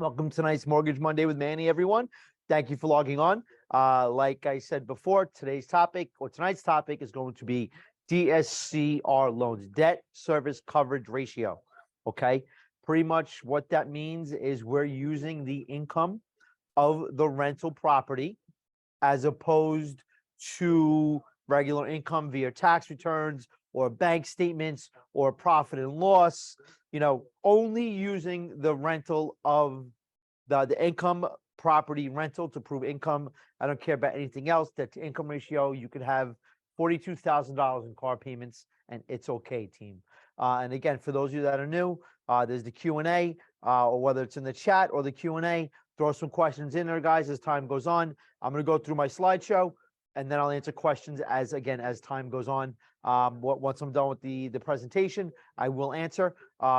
Welcome to tonight's Mortgage Monday with Manny, everyone. Thank you for logging on. Like I said before, tonight's topic is going to be DSCR loans, debt service coverage ratio. Okay. Pretty much what that means is we're using the income of the rental property as opposed to regular income via tax returns or bank statements or profit and loss, only using the rental of the income property rental to prove income. I don't care about anything else. That income ratio, you could have $42,000 in car payments and it's okay, team. And again, for those of you that are new, there's the Q&A, or whether it's in the chat or the Q&A, throw some questions in there, guys, as time goes on. I'm going to go through my slideshow and then I'll answer questions as time goes on. Once I'm done with the presentation, I will answer.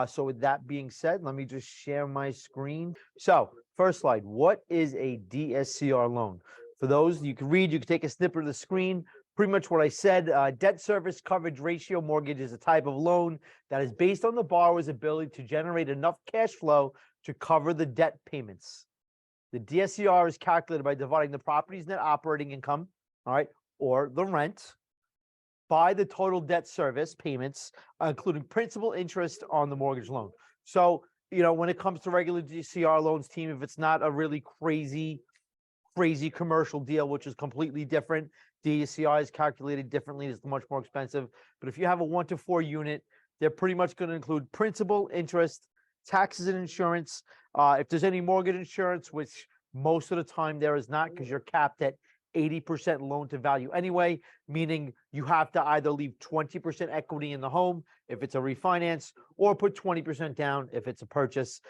So with that being said, let me just share my screen. So first slide, what is a DSCR loan? For those you can read, you can take a snippet of the screen. Pretty much what I said, debt service coverage ratio mortgage is a type of loan that is based on the borrower's ability to generate enough cash flow to cover the debt payments. The DSCR is calculated by dividing the property's net operating income, all right, or the rent, by the total debt service payments, including principal interest on the mortgage loan. So, when it comes to regular DSCR loans, team, if it's not a really crazy commercial deal, which is completely different, DSCR is calculated differently. It's much more expensive. But if you have a 1 to 4 unit, they're pretty much going to include principal, interest, taxes, and insurance. If there's any mortgage insurance, which most of the time there is not, because you're capped at 80% loan to value anyway, meaning you have to either leave 20% equity in the home if it's a refinance, or put 20% down if it's a purchase.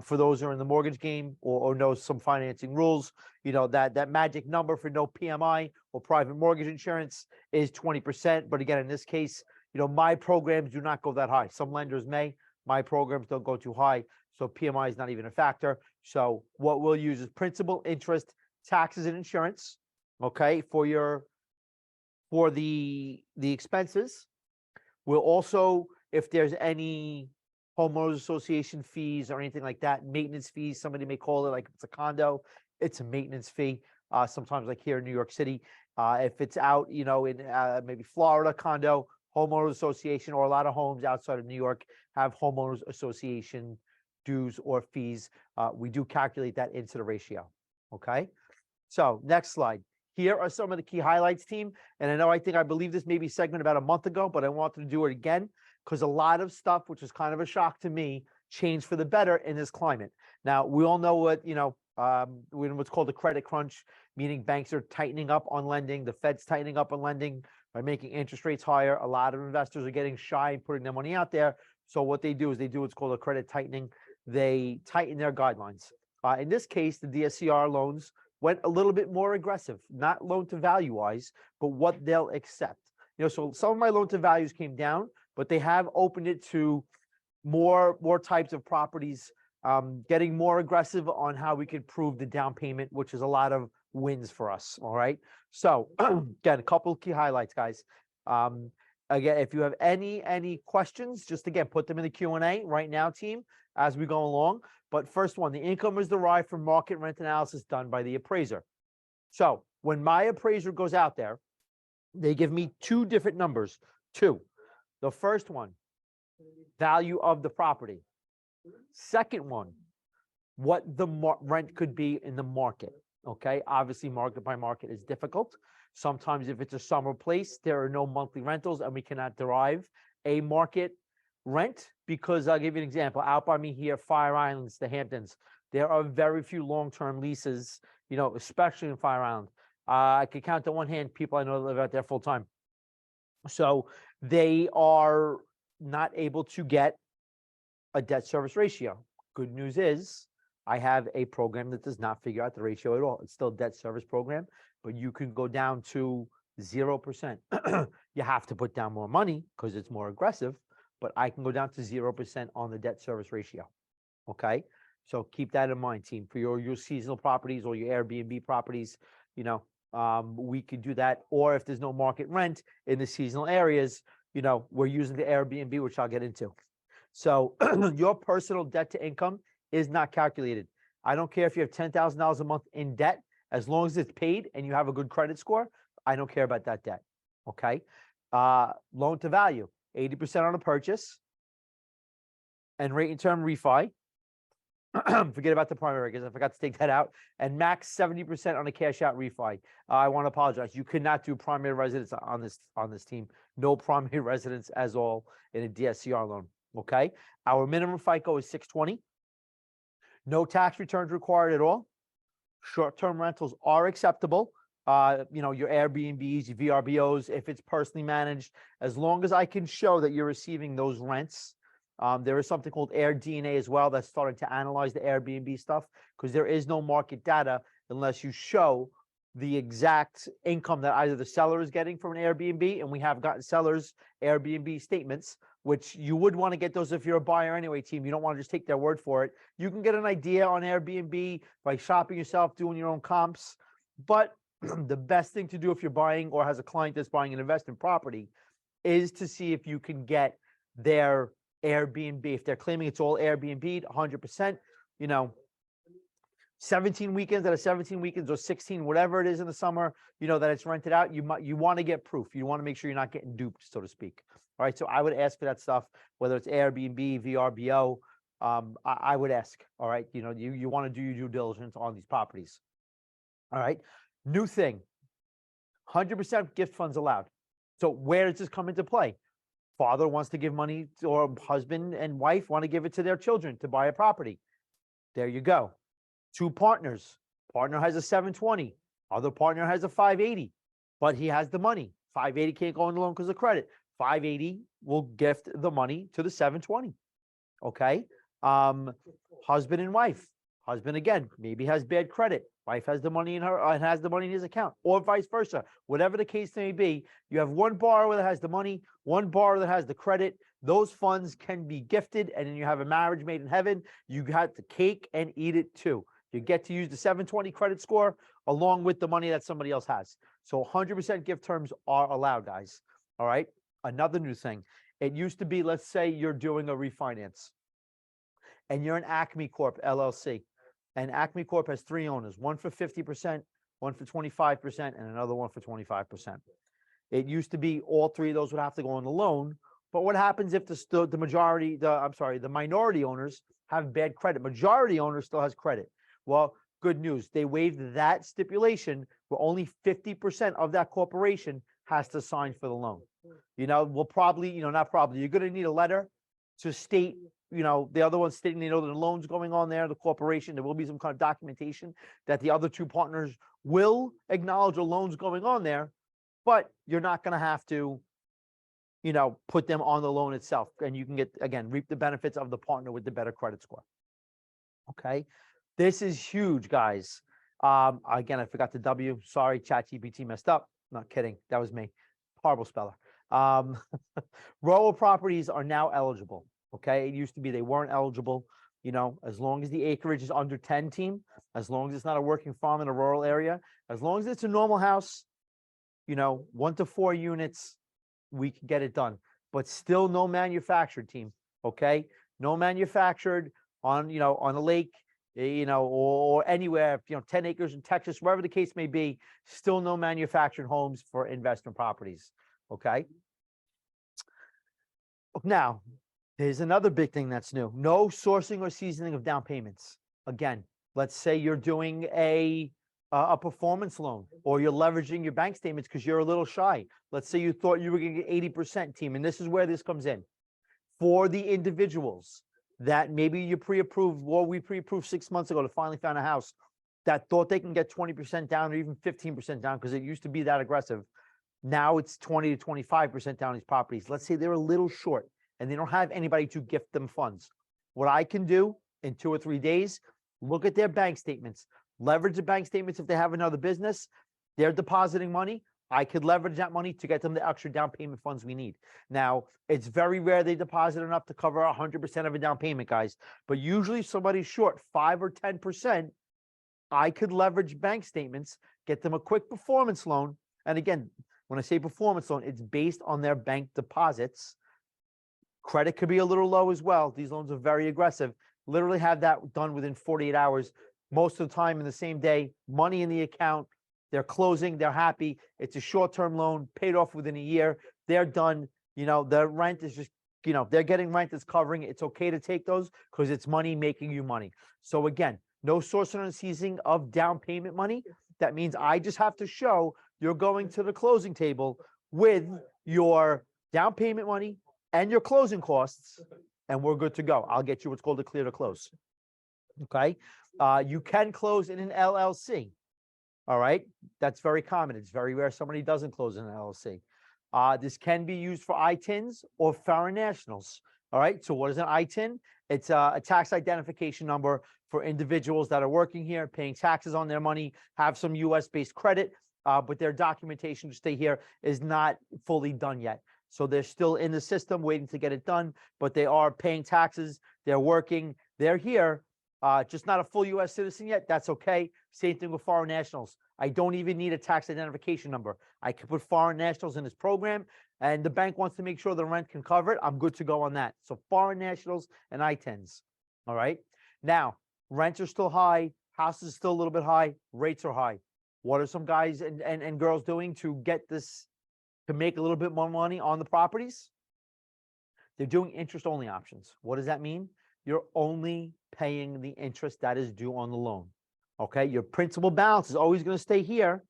For those who are in the mortgage game or know some financing rules, that magic number for no PMI or private mortgage insurance is 20%. But again, in this case, my programs do not go that high. Some lenders may. My programs don't go too high, so PMI is not even a factor. So what we'll use is principal, interest, taxes, and insurance. Okay, for the expenses. We'll also, if there's any homeowners association fees or anything like that, maintenance fees, somebody may call it, like if it's a condo, it's a maintenance fee. Sometimes like here in New York City, if it's out, in maybe Florida condo, homeowners association, or a lot of homes outside of New York have homeowners association dues or fees. We do calculate that into the ratio. Okay, so next slide. Here are some of the key highlights, team. And I believe this may be segment about a month ago, but I wanted to do it again because a lot of stuff, which is kind of a shock to me, changed for the better in this climate. Now, we all know what, what's called a credit crunch, meaning banks are tightening up on lending. The Fed's tightening up on lending by making interest rates higher. A lot of investors are getting shy and putting their money out there. So what they do is they do what's called a credit tightening. They tighten their guidelines. In this case, the DSCR loans went a little bit more aggressive, not loan to value wise, but what they'll accept. So some of my loan to values came down, but they have opened it to more types of properties, getting more aggressive on how we could prove the down payment, which is a lot of wins for us. All right. So again, a couple of key highlights, guys. Again, if you have any questions, just again, put them in the Q&A right now, team, as we go along. But first one, the income is derived from market rent analysis done by the appraiser. So when my appraiser goes out there, they give me 2 different numbers. 2. The first one, value of the property. Second one, what the rent could be in the market. Okay, obviously market by market is difficult. Sometimes if it's a summer place, there are no monthly rentals and we cannot derive a market rent, because I'll give you an example. Out by me here, Fire Islands, the Hamptons, there are very few long-term leases, especially in Fire Island. I could count on one hand people I know that live out there full time. So they are not able to get a debt service ratio. Good news is I have a program that does not figure out the ratio at all. It's still a debt service program, but you can go down to 0%. You have to put down more money because it's more aggressive, but I can go down to 0% on the debt service ratio. Okay, so keep that in mind, team. For your seasonal properties or your Airbnb properties, we could do that. Or if there's no market rent in the seasonal areas, we're using the Airbnb, which I'll get into. So your personal debt to income is not calculated. I don't care if you have $10,000 a month in debt, as long as it's paid and you have a good credit score, I don't care about that debt. Okay. Loan to value, 80% on a purchase, and rate and term refi. Forget about the primary because I forgot to take that out. And max 70% on a cash out refi. I want to apologize. You could not do primary residence on this team. No primary residence as all in a DSCR loan. Okay. Our minimum FICO is 620. No tax returns required at all. Short-term rentals are acceptable. Your Airbnbs, your VRBOs, if it's personally managed, as long as I can show that you're receiving those rents. There is something called Air DNA as well that's starting to analyze the Airbnb stuff, because there is no market data unless you show the exact income that either the seller is getting from an Airbnb, and we have gotten sellers Airbnb statements, which you would want to get those if you're a buyer anyway, team. You don't want to just take their word for it. You can get an idea on Airbnb by shopping yourself, doing your own comps. But the best thing to do if you're buying or has a client that's buying an investment property is to see if you can get their Airbnb. If they're claiming it's all Airbnb, 100%, 17 weekends out of 17 weekends or 16, whatever it is in the summer, that it's rented out, you want to get proof. You want to make sure you're not getting duped, so to speak. All right. So I would ask for that stuff, whether it's Airbnb, VRBO. I would ask. All right. You want to do your due diligence on these properties. All right. New thing, 100% gift funds allowed. So where does this come into play? Father wants to give money, or husband and wife want to give it to their children to buy a property. There you go. Two partners. Partner has a 720. Other partner has a 580, but he has the money. 580 can't go on the loan because of credit. 580 will gift the money to the 720. Okay. Husband and wife. Husband, again, maybe has bad credit. Wife has the money in her and has the money in his account, or vice versa. Whatever the case may be, you have one borrower that has the money, one borrower that has the credit. Those funds can be gifted, and then you have a marriage made in heaven. You got the cake and eat it too. You get to use the 720 credit score along with the money that somebody else has. So 100% gift terms are allowed, guys. All right. Another new thing. It used to be, let's say you're doing a refinance and you're an Acme Corp LLC. And Acme Corp has three owners, one for 50%, one for 25%, and another one for 25%. It used to be all three of those would have to go on the loan. But what happens if the minority owners have bad credit? Majority owner still has credit. Well, good news. They waived that stipulation where only 50% of that corporation has to sign for the loan. We'll probably, not probably, you're going to need a letter to state, the other one stating, the loan's going on there, the corporation. There will be some kind of documentation that the other two partners will acknowledge a loan's going on there, but you're not going to have to, put them on the loan itself. And you can reap the benefits of the partner with the better credit score. Okay. This is huge, guys. Again, I forgot the W. Sorry, ChatGPT messed up. Not kidding. That was me. Horrible speller. Rural properties are now eligible. Okay. It used to be they weren't eligible. As long as the acreage is under 10 team, as long as it's not a working farm in a rural area, as long as it's a normal house, 1 to 4 units, we can get it done. But still no manufactured team. Okay. No manufactured on a lake, or anywhere, 10 acres in Texas, wherever the case may be, still no manufactured homes for investment properties. Okay. Now, there's another big thing that's new. No sourcing or seasoning of down payments. Again, let's say you're doing a performance loan, or you're leveraging your bank statements because you're a little shy. Let's say you thought you were going to get 80% team. And this is where this comes in. For the individuals that maybe you pre-approved, or we pre-approved 6 months ago to finally found a house that thought they can get 20% down or even 15% down, because it used to be that aggressive. Now it's 20 to 25% down these properties. Let's say they're a little short and they don't have anybody to gift them funds. What I can do in 2 or 3 days, look at their bank statements, leverage the bank statements. If they have another business, they're depositing money. I could leverage that money to get them the extra down payment funds we need. Now, it's very rare they deposit enough to cover 100% of a down payment, guys. But usually if somebody's short 5 or 10%, I could leverage bank statements, get them a quick performance loan. And again, when I say performance loan, it's based on their bank deposits. Credit could be a little low as well. These loans are very aggressive. Literally have that done within 48 hours. most of the time in the same day, money in the account. They're closing, they're happy. It's a short-term loan, paid off within a year. They're done. The rent is just, they're getting rent that's covering it. It's okay to take those because it's money making you money. So again, no sourcing and seizing of down payment money. That means I just have to show you're going to the closing table with your down payment money and your closing costs, and we're good to go. I'll get you what's called a clear to close. Okay. You can close in an LLC. All right. That's very common. It's very rare somebody doesn't close in an LLC. This can be used for ITINs or foreign nationals. All right. So what is an ITIN? It's a tax identification number for individuals that are working here, paying taxes on their money, have some US based credit, but their documentation to stay here is not fully done yet. So they're still in the system waiting to get it done, but they are paying taxes. They're working. They're here. Just not a full US citizen yet. That's okay. Same thing with foreign nationals. I don't even need a tax identification number. I can put foreign nationals in this program, and the bank wants to make sure the rent can cover it. I'm good to go on that. So foreign nationals and ITINs. All right. Now, rents are still high. Houses are still a little bit high. Rates are high. What are some guys and girls doing to get this, to make a little bit more money on the properties? They're doing interest only options. What does that mean? You're only paying the interest that is due on the loan. Okay, your principal balance is always going to stay here.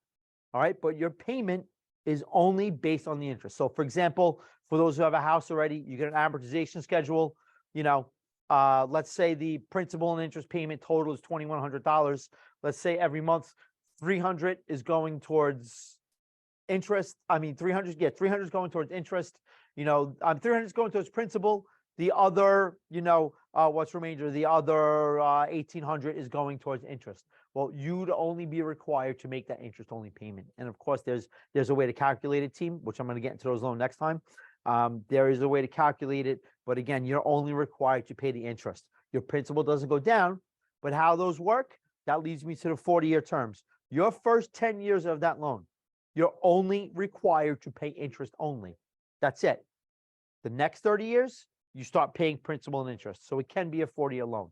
All right, but your payment is only based on the interest. So for example, for those who have a house already, you get an amortization schedule. Let's say the principal and interest payment total is $2,100. Let's say every month, 300 is going towards interest. I mean, 300 is going towards interest. 300 is going towards principal. The other, what's remainder? The other 1,800 is going towards interest. Well, you'd only be required to make that interest only payment. And of course, there's a way to calculate it, team, which I'm going to get into those loans next time. There is a way to calculate it, but again, you're only required to pay the interest. Your principal doesn't go down, but how those work, that leads me to the 40-year terms. Your first 10 years of that loan, you're only required to pay interest only. That's it. The next 30 years, you start paying principal and interest. So it can be a 40-year loan.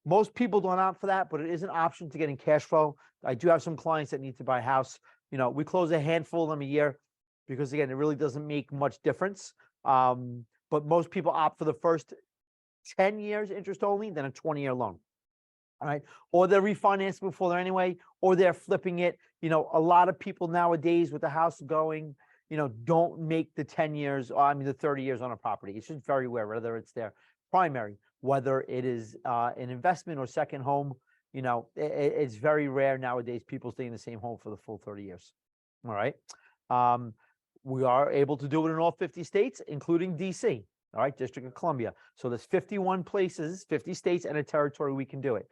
Most people don't opt for that, but it is an option to getting cash flow. I do have some clients that need to buy a house. We close a handful of them a year because, again, it really doesn't make much difference. But most people opt for the first 10 years interest only, then a 20-year loan. All right. Or they're refinancing before they're anyway, or they're flipping it. A lot of people nowadays with the house going, don't make the 10 years, the 30 years on a property. It's just very rare, whether it's their primary, whether it is an investment or second home. It's very rare nowadays people stay in the same home for the full 30 years. All right. We are able to do it in all 50 states, including DC. All right, District of Columbia. So there's 51 places, 50 states and a territory we can do it.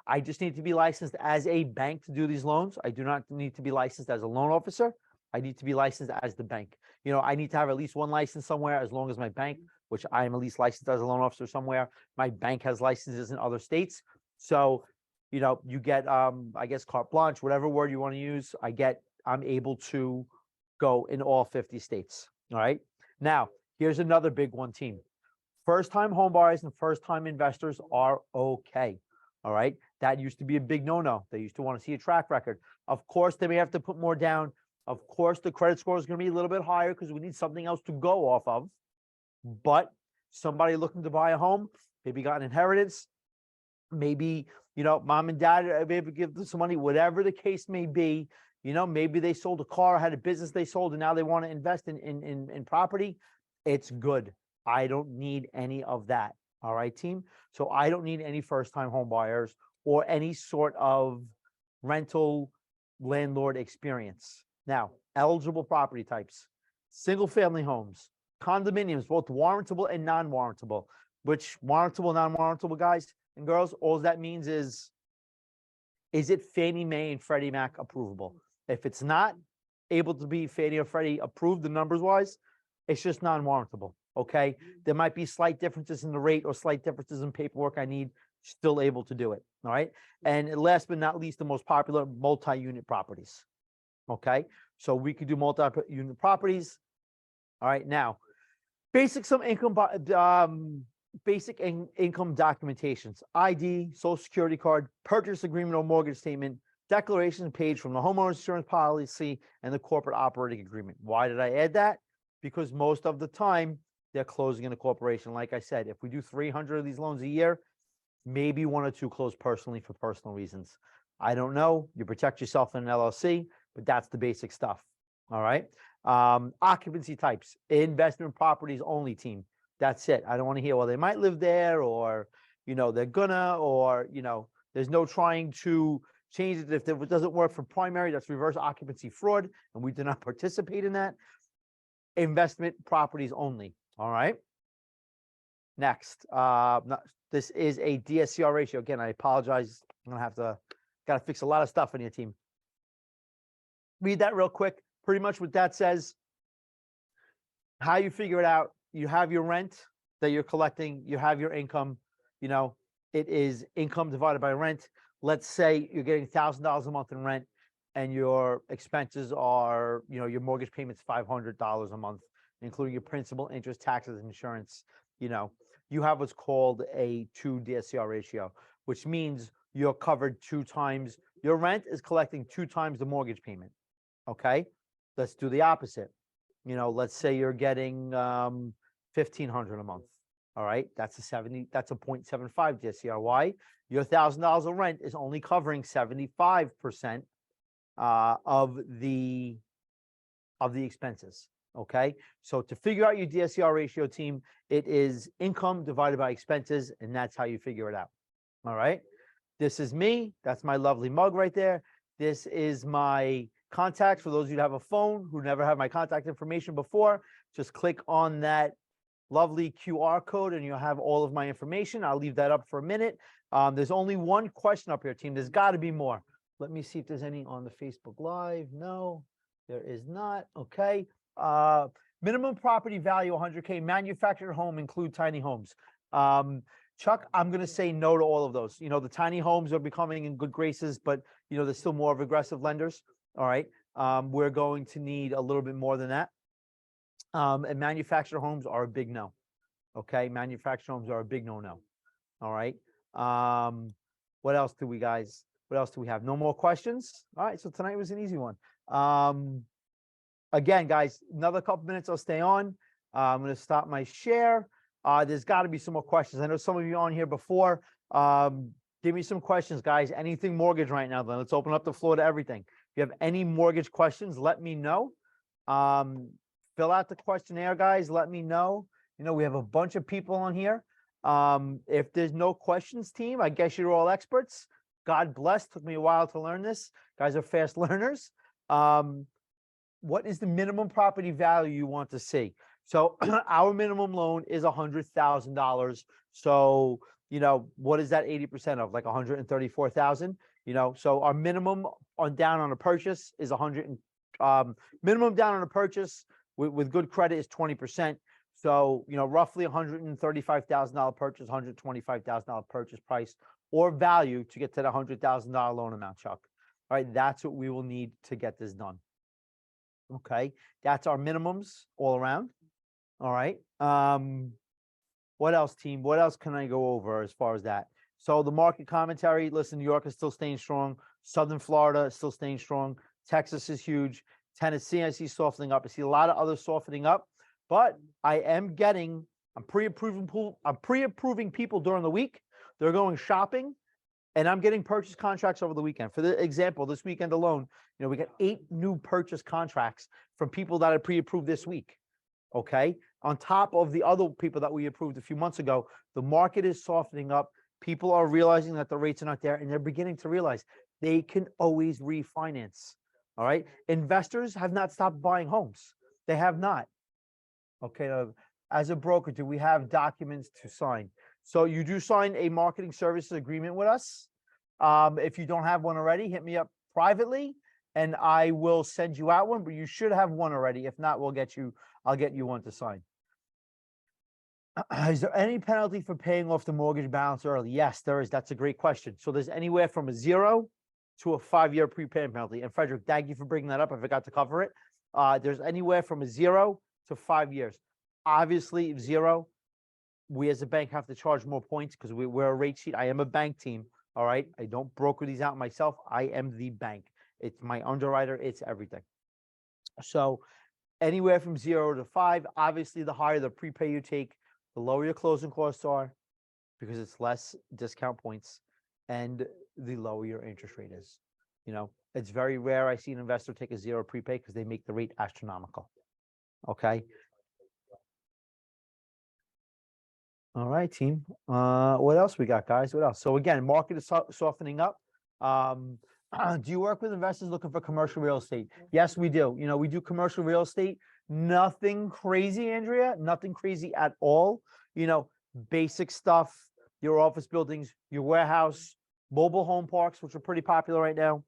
I just need to be licensed as a bank to do these loans. I do not need to be licensed as a loan officer. I need to be licensed as the bank. I need to have at least one license somewhere, as long as my bank, which I am at least licensed as a loan officer somewhere. My bank has licenses in other states. So, you get, I guess, carte blanche, whatever word you want to use. I'm able to go in all 50 states. All right. Now, here's another big one, team. First-time home buyers and first-time investors are okay. All right. That used to be a big no-no. They used to want to see a track record. Of course, they may have to put more down. Of course, the credit score is going to be a little bit higher because we need something else to go off of. But somebody looking to buy a home, maybe got an inheritance, maybe, mom and dad maybe give them some money, whatever the case may be. Maybe they sold a car, had a business they sold, and now they want to invest in property. It's good. I don't need any of that. All right, team. So I don't need any first-time home buyers or any sort of rental landlord experience. Now, eligible property types: single-family homes, condominiums, both warrantable and non-warrantable. Which warrantable, non-warrantable, guys and girls, all that means is it Fannie Mae and Freddie Mac approvable? If it's not able to be Fannie or Freddie approved, the numbers-wise, it's just non-warrantable. Okay, there might be slight differences in the rate or slight differences in paperwork I need, still able to do it. All right, and last but not least, the most popular, multi-unit properties. Okay, so we could do multi-unit properties. All right, now, basic some income basic income documentations: ID, social security card, purchase agreement or mortgage statement, declaration page from the homeowner's insurance policy, and the corporate operating agreement. Why did I add that? Because most of the time they're closing in a corporation. Like I said, if we do 300 of these loans a year, maybe one or two close personally for personal reasons. I don't know. You protect yourself in an LLC, but that's the basic stuff. All right. Occupancy types: investment properties only, team. That's it. I don't want to hear, well, they might live there, or, they're gonna, or, there's no trying to change it. If it doesn't work for primary, that's reverse occupancy fraud, and we do not participate in that. Investment properties only. All right. Next, this is a DSCR ratio. Again, I apologize. I'm gonna gotta fix a lot of stuff in your team. Read that real quick. Pretty much what that says, how you figure it out: you have your rent that you're collecting, you have your income, it is income divided by rent. Let's say you're getting $1,000 a month in rent, and your expenses are, your mortgage payment's $500 a month, including your principal, interest, taxes, and insurance. You have what's called a 2 DSCR ratio, which means you're covered 2 times. Your rent is collecting 2 times the mortgage payment. Okay, let's do the opposite. Let's say you're getting $1,500 a month. All right, that's a 0.75 DSCR. Why? Your $1,000 of rent is only covering 75% of the expenses. Okay, so to figure out your DSCR ratio, team, it is income divided by expenses, and that's how you figure it out. All right, this is me. That's my lovely mug right there. This is my contact. For those of you who have a phone who never have my contact information before, just click on that lovely QR code and you'll have all of my information. I'll leave that up for a minute. There's only one question up here, team. There's got to be more. Let me see if there's any on the Facebook Live. No, there is not. Okay. Minimum property value 100K. Manufactured home include tiny homes. Chuck, I'm going to say no to all of those. The tiny homes are becoming in good graces, but there's still more of aggressive lenders. All right. We're going to need a little bit more than that. And manufactured homes are a big no. Okay. Manufactured homes are a big no. All right. What else do we have? No more questions. All right. So tonight was an easy one. Again, guys, another couple minutes, I'll stay on. I'm going to stop my share. There's got to be some more questions. I know some of you on here before. Give me some questions, guys. Anything mortgage right now, then let's open up the floor to everything. If you have any mortgage questions, let me know. Fill out the questionnaire, guys. Let me know. We have a bunch of people on here. If there's no questions, team, I guess you're all experts. God bless. Took me a while to learn this. Guys are fast learners. What is the minimum property value you want to see? So our minimum loan is $100,000. So, what is that 80% of? Like 134,000, so our minimum down on a purchase is minimum down on a purchase with good credit is 20%. So, roughly $135,000 purchase, $125,000 purchase price or value to get to the $100,000 loan amount, Chuck. All right. That's what we will need to get this done. Okay. That's our minimums all around. All right. What else, team? What else can I go over as far as that? So the market commentary, listen, New York is still staying strong. Southern Florida is still staying strong. Texas is huge. Tennessee, I see softening up. I see a lot of others softening up, but I'm pre-approving people during the week. They're going shopping, and I'm getting purchase contracts over the weekend. For the example, this weekend alone, we got 8 new purchase contracts from people that are pre-approved this week. Okay. On top of the other people that we approved a few months ago, the market is softening up. People are realizing that the rates are not there, and they're beginning to realize they can always refinance. All right. Investors have not stopped buying homes. They have not. Okay. As a broker, do we have documents to sign? So you do sign a marketing services agreement with us. If you don't have one already, hit me up privately and I will send you out one, but you should have one already. If not, I'll get you one to sign. Is there any penalty for paying off the mortgage balance early? Yes, there is. That's a great question. So there's anywhere from a 0 to a 5-year prepayment penalty. And Frederick, thank you for bringing that up. I forgot to cover it. There's anywhere from a 0 to 5 years. Obviously, 0, we as a bank have to charge more points because we're a rate sheet. I am a bank team. All right. I don't broker these out myself. I am the bank. It's my underwriter. It's everything. So anywhere from 0 to 5, obviously the higher the prepay you take, the lower your closing costs are because it's less discount points and the lower your interest rate is. It's very rare I see an investor take a 0 prepay because they make the rate astronomical. Okay. All right, team. What else we got, guys? What else? So again, market is softening up. Do you work with investors looking for commercial real estate? Yes, we do. We do commercial real estate. Nothing crazy, Andrea. Nothing crazy at all. Basic stuff. Your office buildings, your warehouse, mobile home parks, which are pretty popular right now.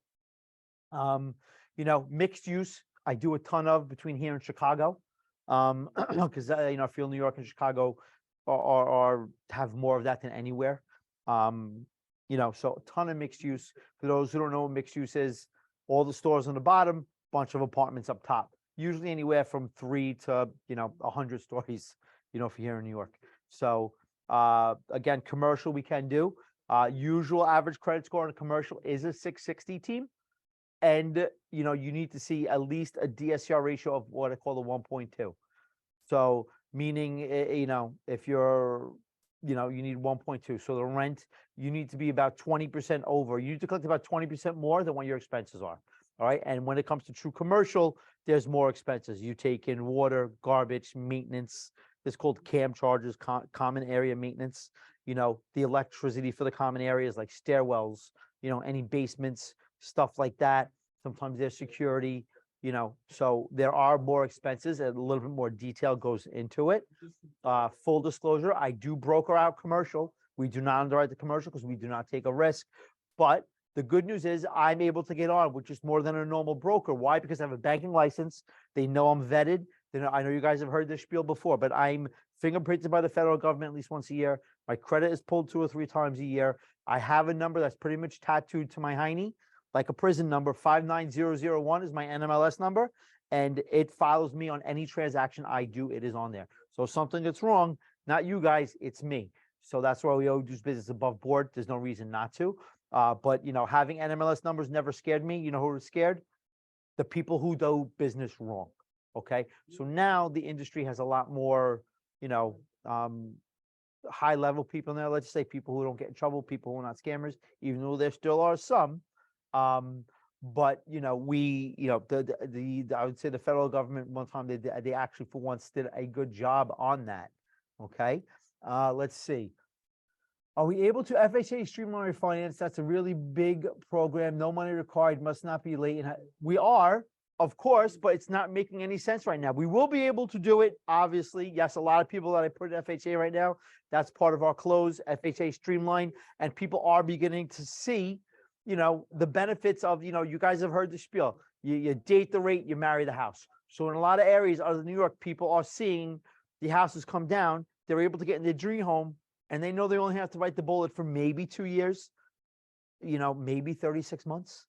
Mixed use. I do a ton of between here and Chicago. Because I feel New York and Chicago are have more of that than anywhere. So a ton of mixed use. For those who don't know what mixed use is, all the stores on the bottom, bunch of apartments up top. Usually anywhere from 3 to 100 stories. If you're here in New York. So again, commercial we can do. Usual average credit score on a commercial is a 660 team, and you need to see at least a DSCR ratio of what I call the 1.2. So meaning, if you're, you need 1.2. So the rent, you need to be about 20% over. You need to collect about 20% more than what your expenses are. All right. And when it comes to true commercial, there's more expenses. You take in water, garbage, maintenance. It's called CAM charges, common area maintenance. The electricity for the common areas like stairwells, any basements, stuff like that. Sometimes there's security. So there are more expenses and a little bit more detail goes into it. Full disclosure, I do broker out commercial. We do not underwrite the commercial because we do not take a risk. But the good news is I'm able to get on, which is more than a normal broker. Why? Because I have a banking license. They know I'm vetted. I know you guys have heard this spiel before, but I'm fingerprinted by the federal government at least once a year. My credit is pulled 2 or 3 times a year. I have a number that's pretty much tattooed to my hiney, like a prison number. 59001 is my NMLS number, and it follows me on any transaction I do. It is on there. So if something that's wrong, not you guys, it's me. So that's why we always do business above board. There's no reason not to. But having NMLS numbers never scared me. You know who was scared? The people who do business wrong. Okay. So now the industry has a lot more, high level people in there. Let's say people who don't get in trouble, people who are not scammers, even though there still are some. But we, I would say the federal government one time they actually for once did a good job on that. Okay. Let's see. Are we able to FHA streamline refinance? That's a really big program. No money required, must not be late. We are, of course, but it's not making any sense right now. We will be able to do it, obviously. Yes, a lot of people that I put in FHA right now, that's part of our close, FHA streamline, and people are beginning to see, the benefits of, you guys have heard the spiel. You date the rate, you marry the house. So in a lot of areas other than New York, people are seeing the houses come down. They're able to get in their dream home, and they know they only have to bite the bullet for maybe 2 years, maybe 36 months.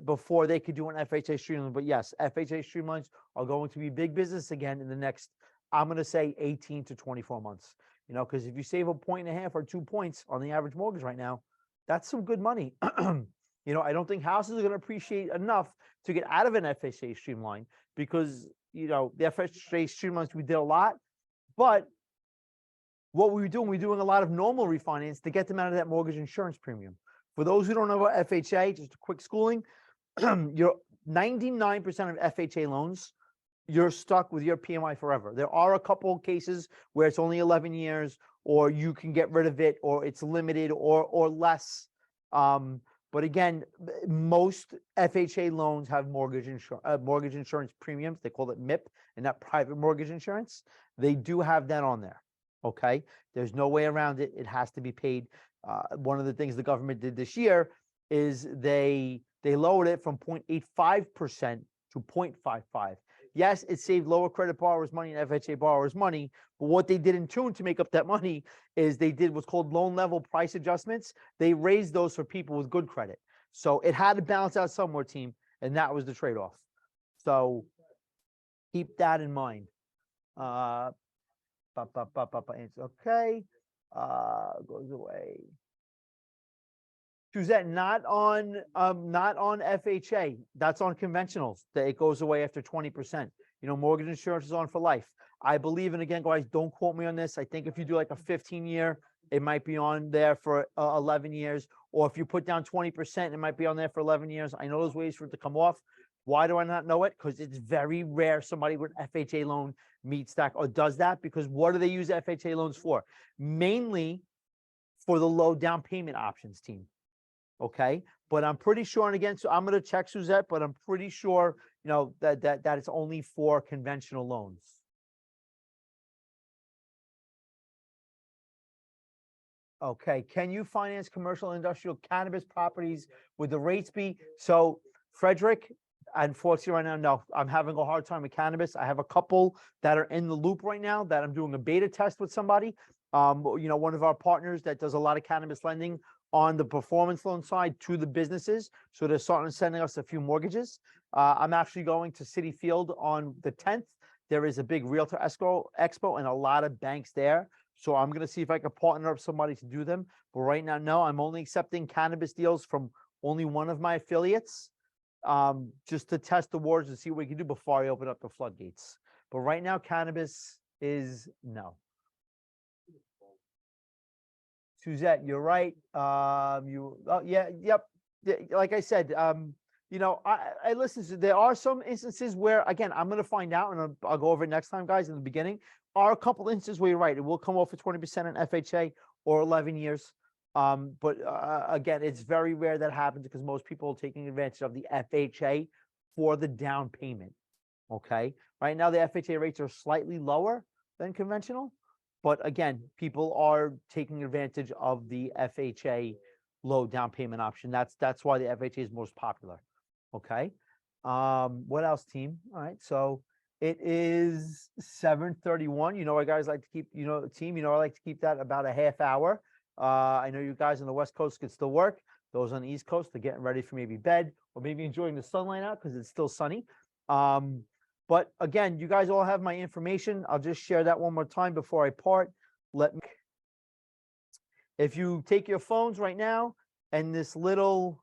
Before they could do an FHA streamline. But yes, FHA streamlines are going to be big business again in the next, I'm going to say 18 to 24 months, because if you save 1.5 or 2 points on the average mortgage right now, that's some good money. I don't think houses are going to appreciate enough to get out of an FHA streamline because, the FHA streamlines, we did a lot, but what we were doing a lot of normal refinance to get them out of that mortgage insurance premium. For those who don't know about FHA, just a quick schooling, you're 99% of FHA loans, you're stuck with your PMI forever. There are a couple of cases where it's only 11 years, or you can get rid of it, or it's limited, or less. But again, most FHA loans have mortgage insurance premiums. They call it MIP, and not private mortgage insurance. They do have that on there. Okay, there's no way around it. It has to be paid. One of the things the government did this year is they lowered it from 0.85% to 0.55. Yes, it saved lower credit borrowers money and FHA borrowers money, but what they did in tune to make up that money is they did what's called loan level price adjustments. They raised those for people with good credit. So it had to balance out somewhere, team, and that was the trade-off. So keep that in mind. Okay. Goes away. Suzette, not on FHA. That's on conventionals. That it goes away after 20%. Mortgage insurance is on for life. I believe, and again, guys, don't quote me on this. I think if you do like a 15-year, it might be on there for 11 years. Or if you put down 20%, it might be on there for 11 years. I know there's ways for it to come off. Why do I not know it? Because it's very rare somebody with an FHA loan meets that or does that. Because what do they use FHA loans for? Mainly for the low down payment options, team. Okay, but I'm pretty sure, and again, so I'm going to check Suzette, but I'm pretty sure, that it's only for conventional loans. Okay, can you finance commercial and industrial cannabis properties? Would the rates be? So, Frederick, unfortunately, right now, no, I'm having a hard time with cannabis. I have a couple that are in the loop right now that I'm doing a beta test with somebody. One of our partners that does a lot of cannabis lending on the performance loan side to the businesses. So they're starting sending us a few mortgages. I'm actually going to Citi Field on the 10th. There is a big realtor escrow expo and a lot of banks there. So I'm going to see if I can partner up somebody to do them. But right now, no, I'm only accepting cannabis deals from only one of my affiliates, just to test the waters and see what we can do before I open up the floodgates. But right now, cannabis is no. Suzette, you're right. Like I said, I listen. There are some instances where, again, I'm going to find out, and I'll go over it next time, guys. In the beginning, are a couple instances where you're right. It will come off for 20% on FHA or 11 years. But again, it's very rare that happens because most people are taking advantage of the FHA for the down payment. Okay, right now the FHA rates are slightly lower than conventional. But again, people are taking advantage of the FHA low down payment option. That's why the FHA is most popular. Okay. What else, team? All right. So it is 7:31. I guys like to keep, team, I like to keep that about a half hour. I know you guys on the West Coast can still work. Those on the East Coast are getting ready for maybe bed or maybe enjoying the sunlight out because it's still sunny. But again, you guys all have my information. I'll just share that one more time before I part. If you take your phones right now and this little,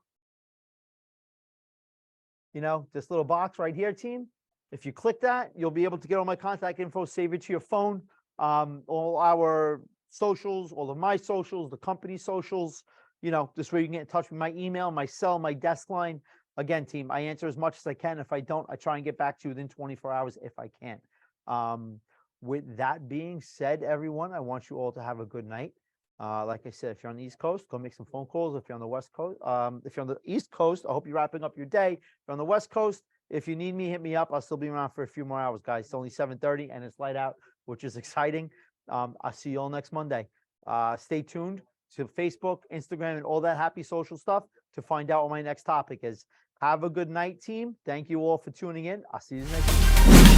this little box right here, team, if you click that, you'll be able to get all my contact info, save it to your phone. All our socials, all of my socials, the company socials, this way you can get in touch with my email, my cell, my desk line. Again, team, I answer as much as I can. If I don't, I try and get back to you within 24 hours if I can. With that being said, everyone, I want you all to have a good night. Like I said, if you're on the East Coast, go make some phone calls. If you're on the West Coast, if you're on the East Coast, I hope you're wrapping up your day. If you're on the West Coast, if you need me, hit me up. I'll still be around for a few more hours, guys. It's only 7:30 and it's light out, which is exciting. I'll see you all next Monday. Stay tuned to Facebook, Instagram, and all that happy social stuff to find out what my next topic is. Have a good night, team. Thank you all for tuning in. I'll see you next week.